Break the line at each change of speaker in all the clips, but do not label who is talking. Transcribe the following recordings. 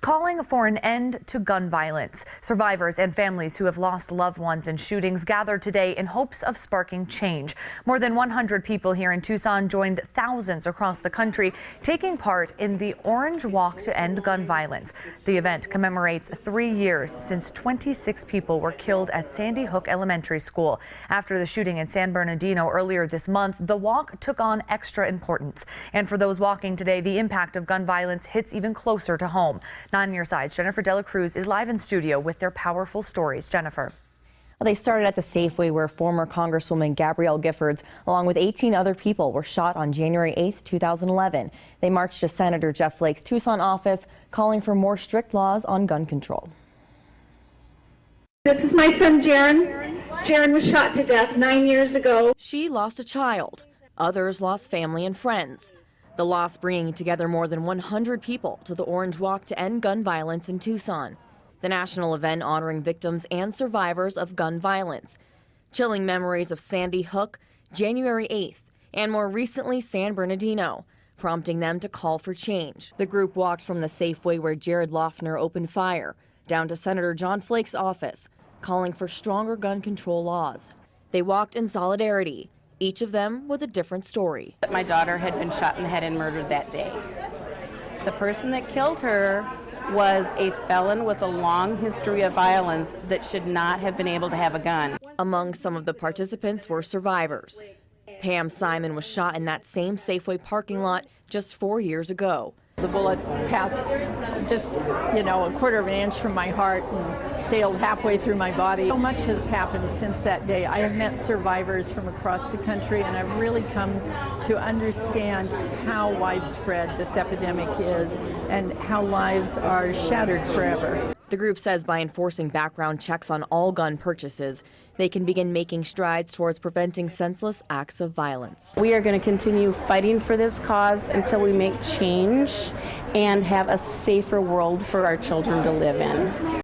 calling for an end to gun violence. Survivors and families who have lost loved ones in shootings gathered today in hopes of sparking change. More than 100 people here in Tucson joined thousands across the country taking part in the Orange Walk to End Gun Violence. The event commemorates 3 years since 26 people were killed at Sandy Hook Elementary School. After the shooting in San Bernardino earlier this month, the walk took on extra importance. And for those walking today, the impact of gun violence hits even closer to home. 9 on your sides, Jennifer Dela Cruz is live in studio with their powerful stories. Jennifer.
Well, they started at the Safeway where former Congresswoman Gabrielle Giffords, along with 18 other people, were shot on January 8, 2011. They marched to Senator Jeff Flake's Tucson office, calling for more strict laws on gun control.
This is my son, Jaron. Jaron was shot to death 9 years ago.
She lost a child. Others lost family and friends. The loss bringing together more than 100 people to the Orange Walk to End Gun Violence in Tucson, the national event honoring victims and survivors of gun violence. Chilling memories of Sandy Hook, January 8th, and more recently San Bernardino, prompting them to call for change. The group walked from the Safeway where Jared Loeffner opened fire down to Senator John Flake's office, calling for stronger gun control laws. They walked in solidarity, each of them with a different story.
My daughter had been shot in the head and murdered that day. The person that killed her was a felon with a long history of violence that should not have been able to have a gun.
Among some of the participants were survivors. Pam Simon was shot in that same Safeway parking lot just 4 years ago.
The bullet passed just, a quarter of an inch from my heart and sailed halfway through my body. So much has happened since that day. I have met survivors from across the country, and I've really come to understand how widespread this epidemic is and how lives are shattered forever.
The group says by enforcing background checks on all gun purchases, they can begin making strides towards preventing senseless acts of violence.
We are going to continue fighting for this cause until we make change and have a safer world for our children to live in.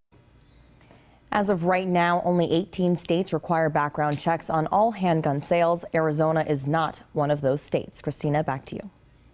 As of right now, only 18 states require background checks on all handgun sales. Arizona is not one of those states. Christina, back to you.